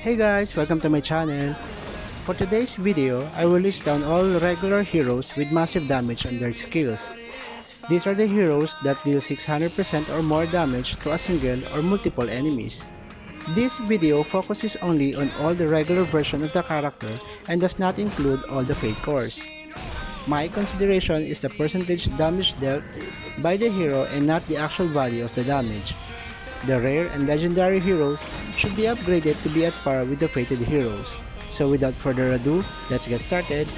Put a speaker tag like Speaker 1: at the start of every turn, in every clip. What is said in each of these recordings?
Speaker 1: Hey guys, welcome to my channel. For today's video, I will list down all regular heroes with massive damage on their skills. These are the heroes that deal 600% or more damage to a single or multiple enemies. This video focuses only on all the regular version of the character and does not include all the fake cores. My consideration is the percentage damage dealt by the hero and not the actual value of the damage. The rare and legendary heroes should be upgraded to be at par with the fated heroes. So without further ado, let's get started.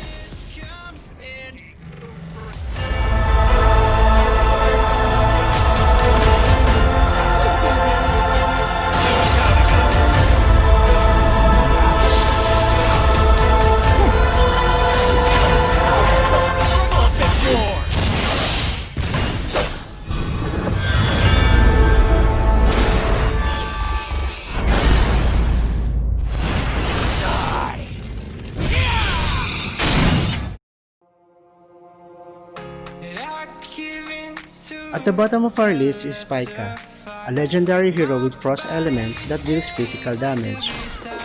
Speaker 1: At the bottom of our list is Spika, a legendary hero with Frost element that deals physical damage.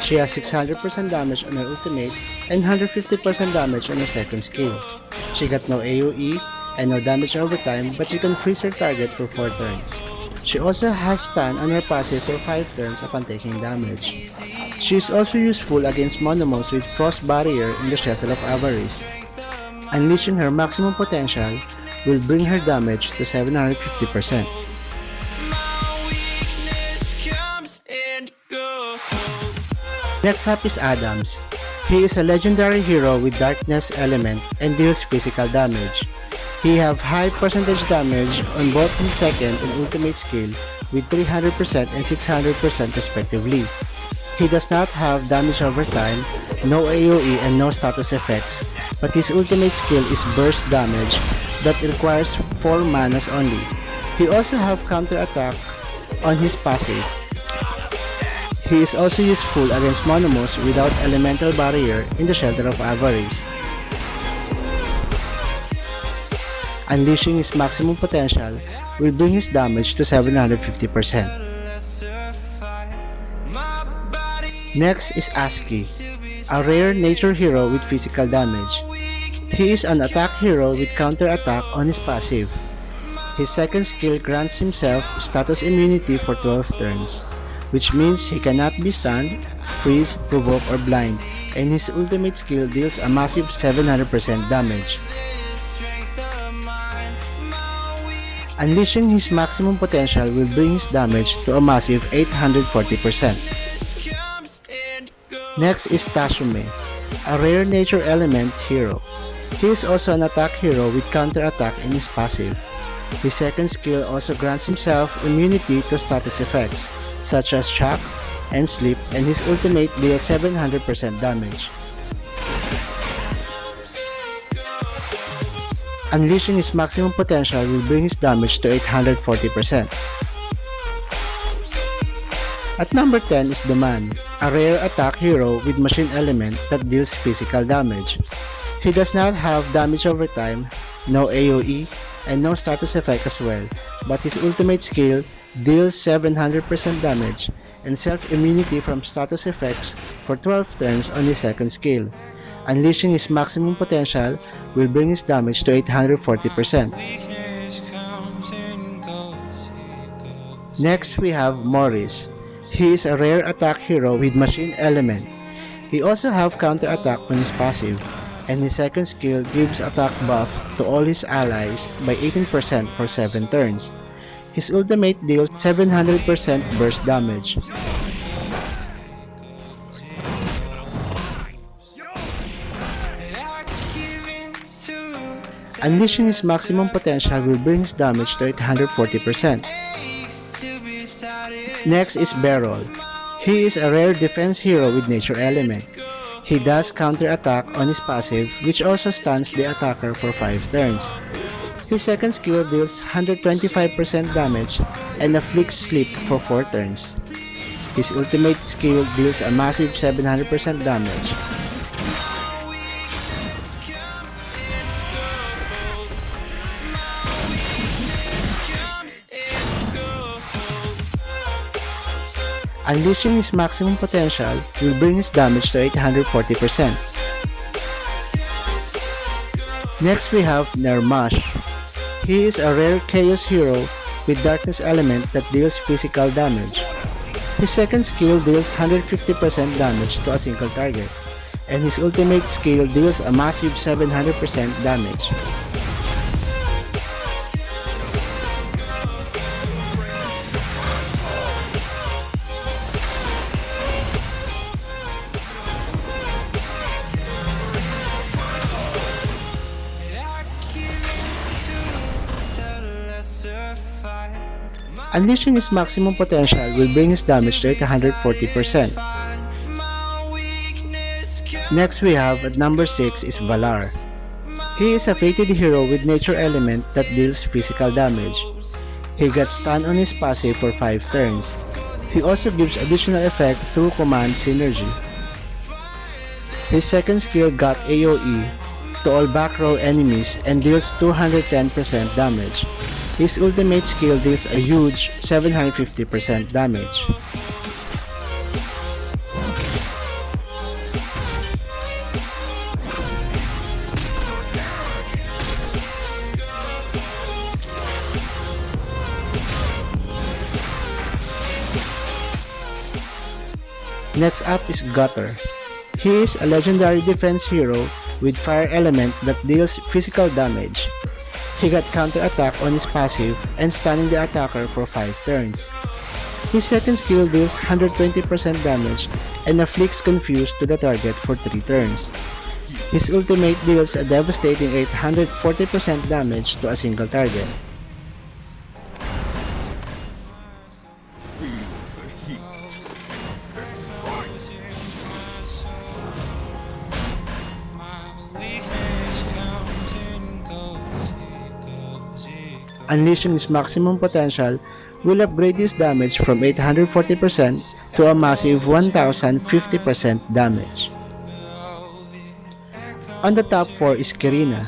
Speaker 1: She has 600% damage on her ultimate and 150% damage on her second skill. She got no AoE and no damage over time, but she can freeze her target for 4 turns. She also has stun on her passive for 5 turns upon taking damage. She is also useful against monomos with Frost barrier in the Shelter of Avarice. Unleashing her maximum potential will bring her damage to 750%. Next up is Adams. He is a legendary hero with darkness element and deals physical damage. He have high percentage damage on both his second and ultimate skill with 300% and 600% respectively. He does not have damage over time, no AoE and no status effects, but his ultimate skill is burst damage that requires 4 manas only. He also have counter attack on his passive. He is also useful against monomos without elemental barrier in the Shelter of Avarice. Unleashing his maximum potential will bring his damage to 750%. Next is Aski, a rare nature hero with physical damage. He is an attack hero with counter attack on his passive. His second skill grants himself status immunity for 12 turns, which means he cannot be stunned, freeze, provoke, or blind, and his ultimate skill deals a massive 700% damage. Unleashing his maximum potential will bring his damage to a massive 840%. Next is Tashume, a rare nature element hero. He is also an attack hero with counter attack in his passive. His second skill also grants himself immunity to status effects, such as shock and sleep, and his ultimate deals 700% damage. Unleashing his maximum potential will bring his damage to 840%. At number 10 is the Man, a rare attack hero with machine element that deals physical damage. He does not have damage over time, no AoE, and no status effect as well, but his ultimate skill deals 700% damage and self-immunity from status effects for 12 turns on his second skill. Unleashing his maximum potential will bring his damage to 840%. Next we have Morris. He is a rare attack hero with machine element. He also have counter attack on his passive, and his second skill gives attack buff to all his allies by 18% for 7 turns. His ultimate deals 700% burst damage. Unleashing his maximum potential will bring his damage to 840%. Next is Beryl. He is a rare defense hero with nature element. He does counter attack on his passive, which also stuns the attacker for 5 turns. His second skill deals 125% damage and afflicts sleep for 4 turns. His ultimate skill deals a massive 700% damage. Unleashing his maximum potential will bring his damage to 840%. Next we have Nermash. He is a rare Chaos hero with Darkness element that deals physical damage. His second skill deals 150% damage to a single target, and his ultimate skill deals a massive 700% damage. Unleashing his maximum potential will bring his damage to 840%. Next we have at number 6 is Valar. He is a fated hero with nature element that deals physical damage. He got stunned on his passive for 5 turns. He also gives additional effect through command synergy. His second skill got AoE to all back row enemies and deals 210% damage. His ultimate skill deals a huge 750% damage. Next up is Gutter. He is a legendary defense hero with fire element that deals physical damage. He got counter-attack on his passive and stunning the attacker for 5 turns. His second skill deals 120% damage and afflicts confuse to the target for 3 turns. His ultimate deals a devastating 840% damage to a single target. Unleashing his maximum potential will upgrade his damage from 840% to a massive 1050% damage. On the top 4 is Kirina.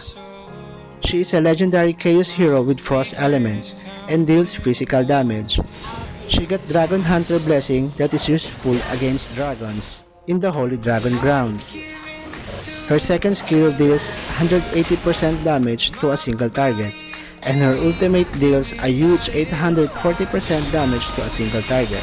Speaker 1: She is a legendary Chaos hero with Frost element and deals physical damage. She got Dragon Hunter blessing that is useful against dragons in the Holy Dragon Ground. Her second skill deals 180% damage to a single target, and her ultimate deals a huge 840% damage to a single target.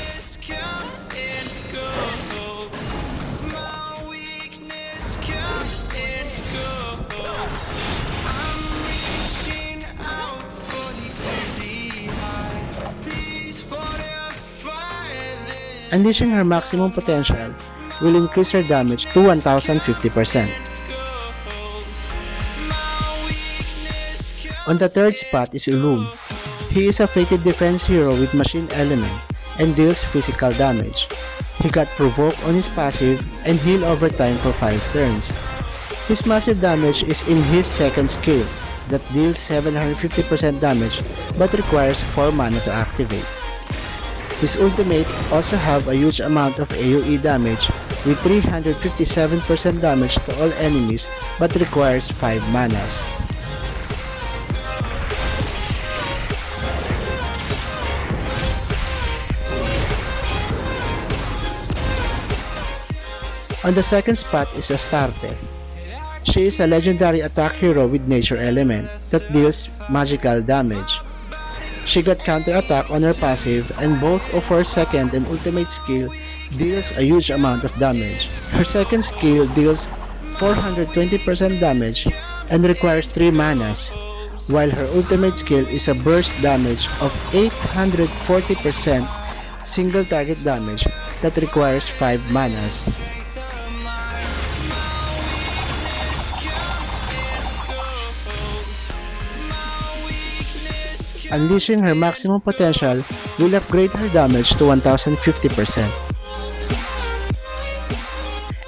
Speaker 1: Unleashing her maximum potential will increase her damage to 1050%. On the third spot is Illum. He is a fated defense hero with machine element and deals physical damage. He got provoke on his passive and heal over time for 5 turns. His massive damage is in his second skill that deals 750% damage but requires 4 mana to activate. His ultimate also have a huge amount of AoE damage with 357% damage to all enemies but requires 5 manas. On the second spot is Astarte. She is a legendary attack hero with nature element that deals magical damage. She got counter attack on her passive and both of her second and ultimate skill deals a huge amount of damage. Her second skill deals 420% damage and requires 3 manas, while her ultimate skill is a burst damage of 840% single target damage that requires 5 manas. Unleashing her maximum potential will upgrade her damage to 1050%.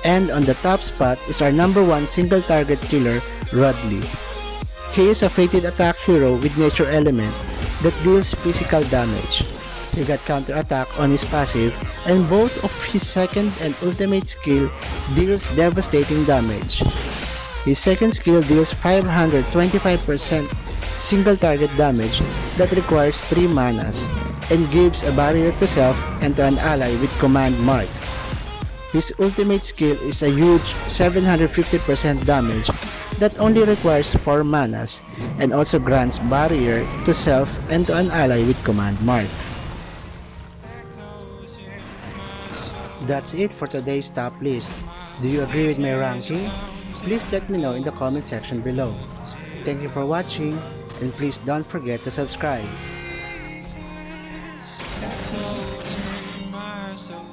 Speaker 1: And on the top spot is our number 1 single target killer, Rodley. He is a fated attack hero with nature element that deals physical damage. He got counter attack on his passive and both of his second and ultimate skill deals devastating damage. His second skill deals 525% single target damage that requires 3 manas, and gives a barrier to self and to an ally with command mark. His ultimate skill is a huge 750% damage that only requires 4 manas and also grants barrier to self and to an ally with command mark. That's it for today's top list. Do you agree with my ranking? Please let me know in the comment section below. Thank you for watching, and please don't forget to subscribe.
Speaker 2: Echoes in my soul.